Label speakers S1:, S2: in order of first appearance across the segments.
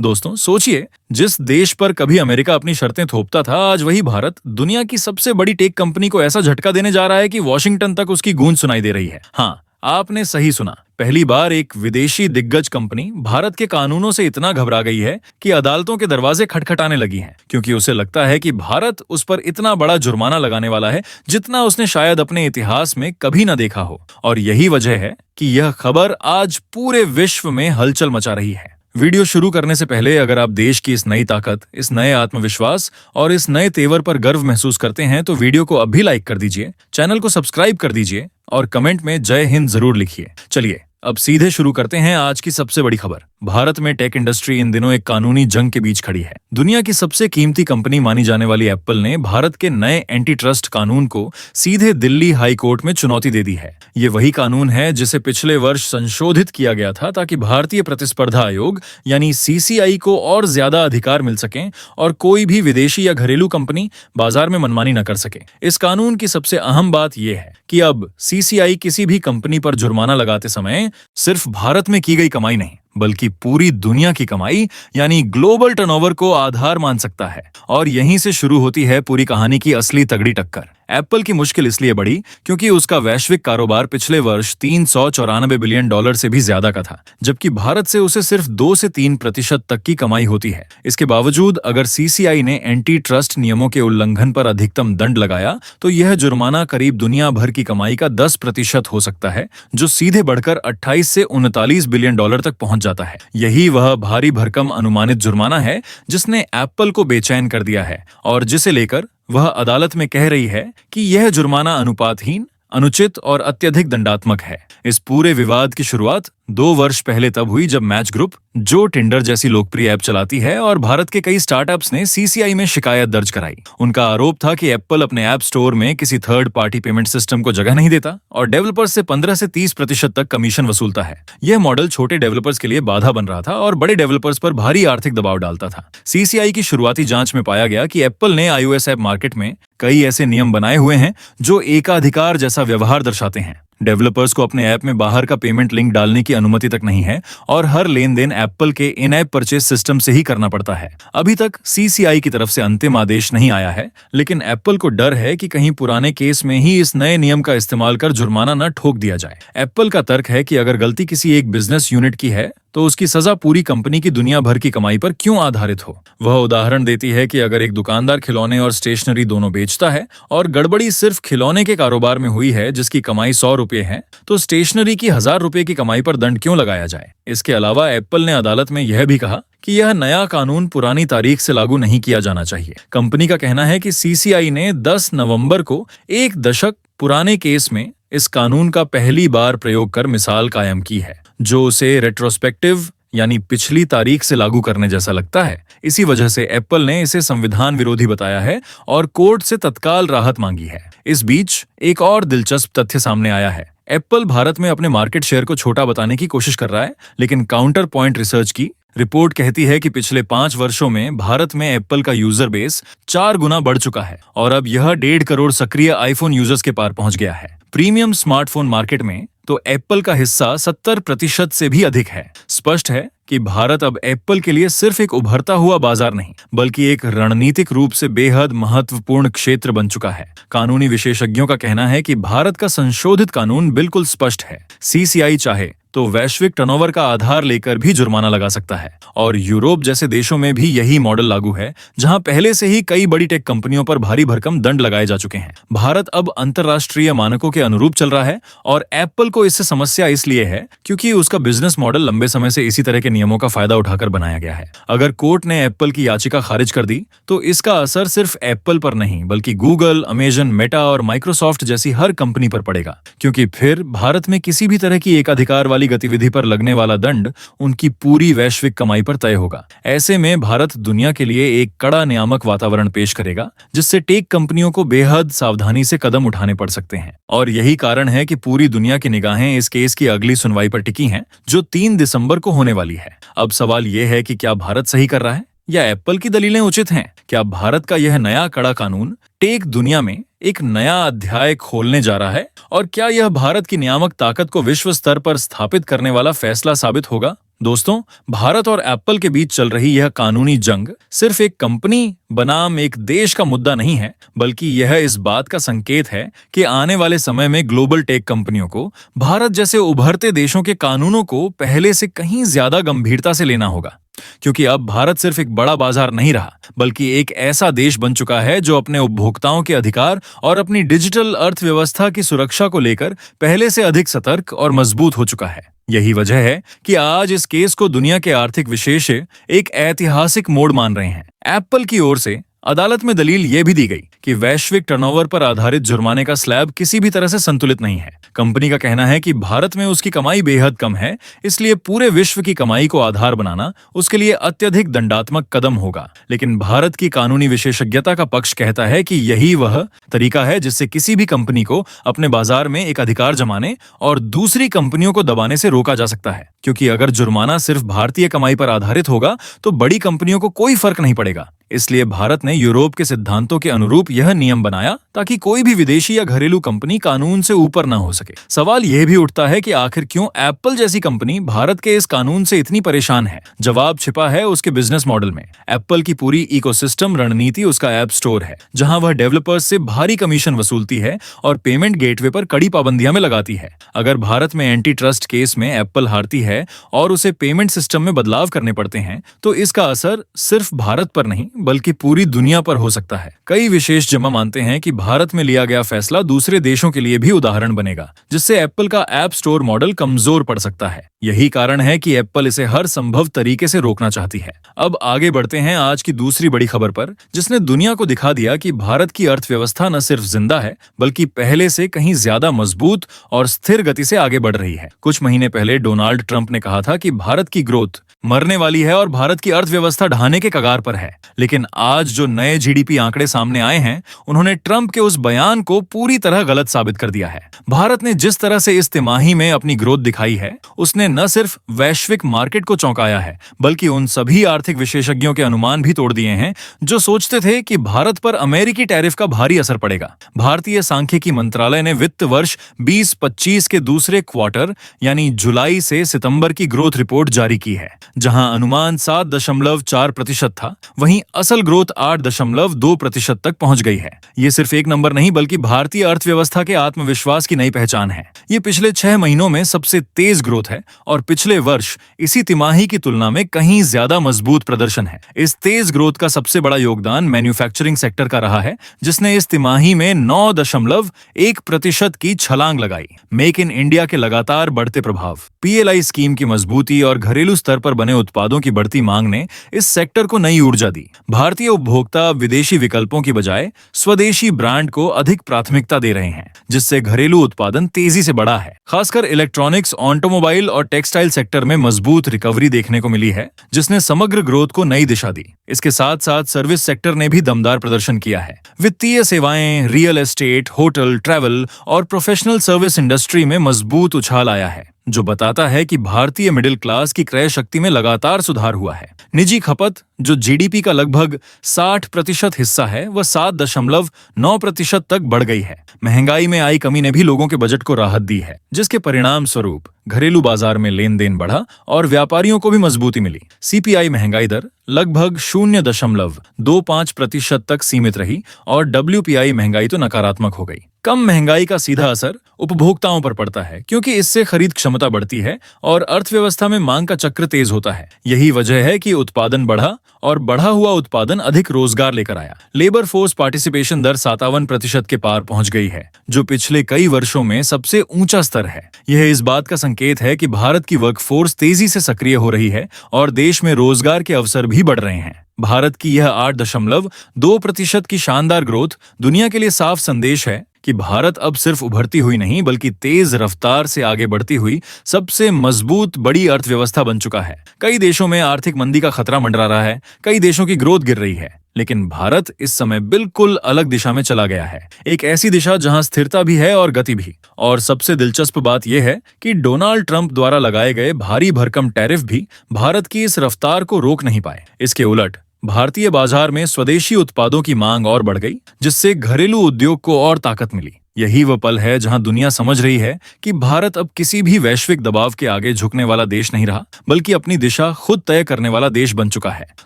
S1: दोस्तों सोचिए, जिस देश पर कभी अमेरिका अपनी शर्तें थोपता था, आज वही भारत दुनिया की सबसे बड़ी टेक कंपनी को ऐसा झटका देने जा रहा है कि वॉशिंगटन तक उसकी गूंज सुनाई दे रही है। हाँ, आपने सही सुना। पहली बार एक विदेशी दिग्गज कंपनी भारत के कानूनों से इतना घबरा गई है कि अदालतों के दरवाजे खटखटाने लगी हैं, क्योंकि उसे लगता है कि भारत उस पर इतना बड़ा जुर्माना लगाने वाला है जितना उसने शायद अपने इतिहास में कभी न देखा हो। और यही वजह है कि यह खबर आज पूरे विश्व में हलचल मचा रही है। वीडियो शुरू करने से पहले अगर आप देश की इस नई ताकत, इस नए आत्मविश्वास और इस नए तेवर पर गर्व महसूस करते हैं तो वीडियो को अभी लाइक कर दीजिए, चैनल को सब्सक्राइब कर दीजिए और कमेंट में जय हिंद जरूर लिखिए। चलिए अब सीधे शुरू करते हैं आज की सबसे बड़ी खबर। भारत में टेक इंडस्ट्री इन दिनों एक कानूनी जंग के बीच खड़ी है। दुनिया की सबसे कीमती कंपनी मानी जाने वाली एप्पल ने भारत के नए एंटी ट्रस्ट कानून को सीधे दिल्ली हाई कोर्ट में चुनौती दे दी है। ये वही कानून है जिसे पिछले वर्ष संशोधित किया गया था ताकि भारतीय प्रतिस्पर्धा आयोग यानी सीसीआई को और ज्यादा अधिकार मिल सकें और कोई भी विदेशी या घरेलू कंपनी बाजार में मनमानी न कर सके। इस कानून की सबसे अहम बात यह है कि अब सीसीआई किसी भी कंपनी पर जुर्माना लगाते समय सिर्फ भारत में की गई कमाई नहीं बल्कि पूरी दुनिया की कमाई यानी ग्लोबल टर्नओवर को आधार मान सकता है। और यहीं से शुरू होती है पूरी कहानी की असली तगड़ी टक्कर। एप्पल की मुश्किल इसलिए बढ़ी क्योंकि उसका वैश्विक कारोबार पिछले वर्ष $394 बिलियन से भी ज्यादा का था, जबकि भारत से उसे सिर्फ 2 से 3% तक की कमाई होती है। इसके बावजूद अगर सीसीआई ने एंटी ट्रस्ट नियमों के उल्लंघन पर अधिकतम दंड लगाया तो यह जुर्माना करीब दुनिया भर की कमाई का 10% हो सकता है, जो सीधे बढ़कर 28 से $39 बिलियन तक पहुंच जाता है। यही वह भारी भरकम अनुमानित जुर्माना है जिसने एप्पल को बेचैन कर दिया है और जिसे लेकर वह अदालत में कह रही है कि यह जुर्माना अनुपातहीन, अनुचित और अत्यधिक दंडात्मक है। इस पूरे विवाद की शुरुआत 2 वर्ष पहले तब हुई जब मैच ग्रुप, जो टिंडर जैसी लोकप्रिय ऐप चलाती है, और भारत के कई स्टार्टअप्स ने सीसीआई में शिकायत दर्ज कराई। उनका आरोप था कि एप्पल अपने ऐप स्टोर में किसी थर्ड पार्टी पेमेंट सिस्टम को जगह नहीं देता और डेवलपर्स से 15 से 30% तक कमीशन वसूलता है। यह मॉडल छोटे डेवलपर्स के लिए बाधा बन रहा था और बड़े डेवलपर्स पर भारी आर्थिक दबाव डालता था। सीसीआई की शुरुआती जांच में पाया गया कि एप्पल ने iOS ऐप मार्केट में कई ऐसे नियम बनाए हुए हैं जो एकाधिकार जैसा व्यवहार दर्शाते हैं। डेवलपर्स को अपने ऐप में बाहर का पेमेंट लिंक डालने की अनुमति तक नहीं है और हर लेन देन एप्पल के इन ऐप परचेज सिस्टम से ही करना पड़ता है। अभी तक सीसीआई की तरफ से अंतिम आदेश नहीं आया है, लेकिन एप्पल को डर है कि कहीं पुराने केस में ही इस नए नियम का इस्तेमाल कर जुर्माना न ठोक दिया जाए। एप्पल का तर्क है कि अगर गलती किसी एक बिजनेस यूनिट की है तो उसकी सजा पूरी कंपनी की दुनिया भर की कमाई पर क्यों आधारित हो। वह उदाहरण देती है कि अगर एक दुकानदार खिलौने और स्टेशनरी दोनों बेचता है और गड़बड़ी सिर्फ खिलौने के कारोबार में हुई है जिसकी कमाई ₹100 है, तो स्टेशनरी की ₹1000 की कमाई पर दंड क्यों लगाया जाए। इसके अलावा एप्पल ने अदालत में यह भी कहा कि यह नया कानून पुरानी तारीख से लागू नहीं किया जाना चाहिए। कंपनी का कहना है कि सीसीआई ने 10 नवंबर को एक दशक पुराने केस में इस कानून का पहली बार प्रयोग कर मिसाल कायम की है, जो उसे रेट्रोस्पेक्टिव यानी पिछली तारीख से लागू करने जैसा लगता है। इसी वजह से एप्पल ने इसे संविधान विरोधी बताया है और कोर्ट से तत्काल राहत मांगी है। इस बीच एक और दिलचस्प तथ्य सामने आया है। एप्पल भारत में अपने मार्केट शेयर को छोटा बताने की कोशिश कर रहा है, लेकिन काउंटर पॉइंट रिसर्च की रिपोर्ट कहती है कि पिछले 5 वर्षों में भारत में एप्पल का यूजर बेस 4 गुना बढ़ चुका है और अब यह 1.5 करोड़ सक्रिय आईफोन यूजर्स के पार पहुंच गया है। प्रीमियम स्मार्टफोन मार्केट में तो एप्पल का हिस्सा 70% से भी अधिक है। स्पष्ट है कि भारत अब एप्पल के लिए सिर्फ एक उभरता हुआ बाजार नहीं बल्कि एक रणनीतिक रूप से बेहद महत्वपूर्ण क्षेत्र बन चुका है। कानूनी विशेषज्ञों का कहना है कि भारत का संशोधित कानून बिल्कुल स्पष्ट है। सीसीआई चाहे तो वैश्विक टर्नओवर का आधार लेकर भी जुर्माना लगा सकता है और यूरोप जैसे देशों में भी यही मॉडल लागू है, जहां पहले से ही कई बड़ी टेक कंपनियों पर भारी भरकम दंड लगाए जा चुके हैं। भारत अब अंतर्राष्ट्रीय मानकों के अनुरूप चल रहा है और एप्पल को इससे समस्या इसलिए है क्योंकि उसका बिजनेस मॉडल लंबे समय से इसी तरह के नियमों का फायदा उठाकर बनाया गया है। अगर कोर्ट ने एप्पल की याचिका खारिज कर दी तो इसका असर सिर्फ एप्पल पर नहीं बल्कि गूगल, अमेजन, मेटा और माइक्रोसॉफ्ट जैसी हर कंपनी पर पड़ेगा, क्योंकि फिर भारत में किसी भी तरह की एकाधिकार वाली गतिविधि पर लगने वाला दंड उनकी पूरी वैश्विक कमाई पर तय होगा। ऐसे में भारत दुनिया के लिए एक कड़ा नियामक वातावरण पेश करेगा जिससे टेक कंपनियों को बेहद सावधानी से कदम उठाने पड़ सकते हैं। और यही कारण है कि पूरी दुनिया की निगाहें इस केस की अगली सुनवाई पर टिकी हैं, जो 3 दिसंबर को होने वाली है। अब सवाल यह है कि क्या भारत सही कर रहा है या एप्पल की दलीलें उचित हैं? क्या भारत का यह नया कड़ा कानून टेक दुनिया में एक नया अध्याय खोलने जा रहा है? और क्या यह भारत की नियामक ताकत को विश्व स्तर पर स्थापित करने वाला फैसला साबित होगा? दोस्तों, भारत और एप्पल के बीच चल रही यह कानूनी जंग सिर्फ एक कंपनी बनाम एक देश का मुद्दा नहीं है, बल्कि यह इस बात का संकेत है कि आने वाले समय में ग्लोबल टेक कंपनियों को भारत जैसे उभरते देशों के कानूनों को पहले से कहीं ज्यादा गंभीरता से लेना होगा। क्योंकि अब भारत सिर्फ एक बड़ा बाजार नहीं रहा, बल्कि एक ऐसा देश बन चुका है जो अपने उपभोक्ताओं के अधिकार और अपनी डिजिटल अर्थव्यवस्था की सुरक्षा को लेकर पहले से अधिक सतर्क और मजबूत हो चुका है। यही वजह है कि आज इस केस को दुनिया के आर्थिक विशेषज्ञ एक ऐतिहासिक मोड़ मान रहे हैं। एप्पल की ओर से अदालत में दलील यह भी दी गई कि वैश्विक टर्नओवर पर आधारित जुर्माने का स्लैब किसी भी तरह से संतुलित नहीं है। कंपनी का कहना है कि भारत में उसकी कमाई बेहद कम है, इसलिए पूरे विश्व की कमाई को आधार बनाना उसके लिए अत्यधिक दंडात्मक कदम होगा। लेकिन भारत की कानूनी विशेषज्ञता का पक्ष कहता है कि यही वह तरीका है जिससे किसी भी कंपनी को अपने बाजार में एक अधिकार जमाने और दूसरी कंपनियों को दबाने से रोका जा सकता है। क्योंकि अगर जुर्माना सिर्फ भारतीय कमाई पर आधारित होगा तो बड़ी कंपनियों को कोई फर्क नहीं पड़ेगा। इसलिए भारत ने यूरोप के सिद्धांतों के अनुरूप यह नियम बनाया ताकि कोई भी विदेशी या घरेलू कंपनी कानून से ऊपर ना हो सके। सवाल यह भी उठता है कि आखिर क्यों एप्पल जैसी कंपनी भारत के इस कानून से इतनी परेशान है? जवाब छिपा है उसके बिजनेस मॉडल में। एप्पल की पूरी इकोसिस्टम रणनीति उसका ऐप स्टोर है, जहां वह डेवलपर्स से भारी कमीशन वसूलती है और पेमेंट गेटवे पर कड़ी पाबंदियां में लगाती है। अगर भारत में एंटी ट्रस्ट केस में एप्पल हारती है और उसे पेमेंट सिस्टम में बदलाव करने पड़ते हैं, तो इसका असर सिर्फ भारत पर नहीं बल्कि पूरी दुनिया पर हो सकता है। कई विशेषज्ञ मानते हैं कि भारत में लिया गया फैसला दूसरे देशों के लिए भी उदाहरण बनेगा, जिससे एप्पल का ऐप स्टोर मॉडल कमजोर पड़ सकता है। यही कारण है कि एप्पल इसे हर संभव तरीके से रोकना चाहती है। अब आगे बढ़ते हैं आज की दूसरी बड़ी खबर पर, जिसने दुनिया को दिखा दिया कि भारत की अर्थव्यवस्था न सिर्फ जिंदा है बल्कि पहले से कहीं ज्यादा मजबूत और स्थिर गति से आगे बढ़ रही है। कुछ महीने पहले डोनाल्ड ट्रंप ने कहा था कि भारत की ग्रोथ मरने वाली है और भारत की अर्थव्यवस्था ढहने के कगार पर है। लेकिन आज जो नए जीडीपी आंकड़े सामने आए हैं, उन्होंने ट्रंप के उस बयान को पूरी तरह गलत साबित कर दिया है। भारत ने जिस तरह से इस तिमाही में अपनी ग्रोथ दिखाई है, उसने न सिर्फ वैश्विक मार्केट को चौंकाया है, बल्कि उन सभी आर्थिक विशेषज्ञों के अनुमान भी तोड़ दिए हैं जो सोचते थे कि भारत पर अमेरिकी टैरिफ का भारी असर पड़ेगा। भारतीय सांख्यिकी मंत्रालय ने वित्त वर्ष 20-25 के दूसरे क्वार्टर यानी जुलाई से सितंबर की ग्रोथ रिपोर्ट जारी की है, जहां अनुमान 7.4% था, वहीं असल ग्रोथ 8.2% तक पहुंच गई है। ये सिर्फ एक नंबर नहीं बल्कि भारतीय अर्थव्यवस्था के आत्मविश्वास की नई पहचान है। ये पिछले 6 महीनों में सबसे तेज ग्रोथ है और पिछले वर्ष इसी तिमाही की तुलना में कहीं ज्यादा मजबूत प्रदर्शन है। इस तेज ग्रोथ का सबसे बड़ा योगदान मैन्युफैक्चरिंग सेक्टर का रहा है, जिसने इस तिमाही में 9.1% की छलांग लगाई। मेक इन इंडिया के लगातार बढ़ते प्रभाव, पीएलआई स्कीम की मजबूती और घरेलू स्तर पर बने उत्पादों की बढ़ती मांग ने इस सेक्टर को नई ऊर्जा दी। भारतीय उपभोक्ता विदेशी विकल्पों की बजाय स्वदेशी ब्रांड को अधिक प्राथमिकता दे रहे हैं, जिससे घरेलू उत्पादन तेजी से बढ़ा है। खासकर इलेक्ट्रॉनिक्स, ऑटोमोबाइल और टेक्सटाइल सेक्टर में मजबूत रिकवरी देखने को मिली है, जिसने समग्र ग्रोथ को नई दिशा दी। इसके साथ साथ सर्विस सेक्टर ने भी दमदार प्रदर्शन किया है। वित्तीय सेवाएं, रियल एस्टेट, होटल, ट्रैवल और प्रोफेशनल सर्विस इंडस्ट्री में मजबूत उछाल आया है, जो बताता है कि भारतीय मिडिल क्लास की क्रय शक्ति में लगातार सुधार हुआ है। निजी खपत, जो जीडीपी का लगभग 60% हिस्सा है, वह 7.9% तक बढ़ गई है। महंगाई में आई कमी ने भी लोगों के बजट को राहत दी है, जिसके परिणाम स्वरूप घरेलू बाजार में लेन देन बढ़ा और व्यापारियों को भी मजबूती मिली। सीपीआई महंगाई दर लगभग 0.25% तक सीमित रही और डब्ल्यूपीआई महंगाई तो नकारात्मक हो गई। कम महंगाई का सीधा असर उपभोक्ताओं पर पड़ता है, क्योंकि इससे खरीद क्षमता बढ़ती है और अर्थव्यवस्था में मांग का चक्र तेज होता है। यही वजह है कि उत्पादन बढ़ा और बढ़ा हुआ उत्पादन अधिक रोजगार लेकर आया। लेबर फोर्स पार्टिसिपेशन दर 57% के पार पहुंच गई है, जो पिछले कई वर्षों में सबसे ऊंचा स्तर है। यह इस बात का संकेत है कि भारत की वर्कफोर्स तेजी से सक्रिय हो रही है और देश में रोजगार के अवसर भी बढ़ रहे हैं। भारत की यह 8.2% की शानदार ग्रोथ दुनिया के लिए साफ संदेश है कि भारत अब सिर्फ उभरती हुई नहीं बल्कि तेज रफ्तार से आगे बढ़ती हुई सबसे मजबूत बड़ी अर्थव्यवस्था बन चुका है। कई देशों में आर्थिक मंदी का खतरा मंडरा रहा है, कई देशों की ग्रोथ गिर रही है, लेकिन भारत इस समय बिल्कुल अलग दिशा में चला गया है। एक ऐसी दिशा जहां स्थिरता भी है और गति भी। और सबसे दिलचस्प बात यह है कि डोनाल्ड ट्रंप द्वारा लगाए गए भारी भरकम टैरिफ भी भारत की इस रफ्तार को रोक नहीं पाए। इसके उलट भारतीय बाजार में स्वदेशी उत्पादों की मांग और बढ़ गई, जिससे घरेलू उद्योग को और ताकत मिली। यही वो पल है जहां दुनिया समझ रही है कि भारत अब किसी भी वैश्विक दबाव के आगे झुकने वाला देश नहीं रहा, बल्कि अपनी दिशा खुद तय करने वाला देश बन चुका है।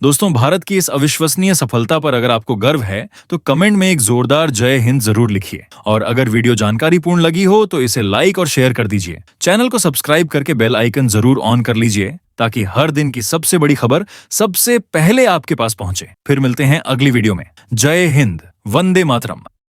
S1: दोस्तों, भारत की इस अविश्वसनीय सफलता पर अगर आपको गर्व है तो कमेंट में एक जोरदार जय हिंद जरूर लिखिए। और अगर वीडियो जानकारीपूर्ण लगी हो तो इसे लाइक और शेयर कर दीजिए। चैनल को सब्सक्राइब करके बेल आइकन जरूर ऑन कर लीजिए, ताकि हर दिन की सबसे बड़ी खबर सबसे पहले आपके पास पहुंचे। फिर मिलते हैं अगली वीडियो में। जय हिंद, वंदे मातरम।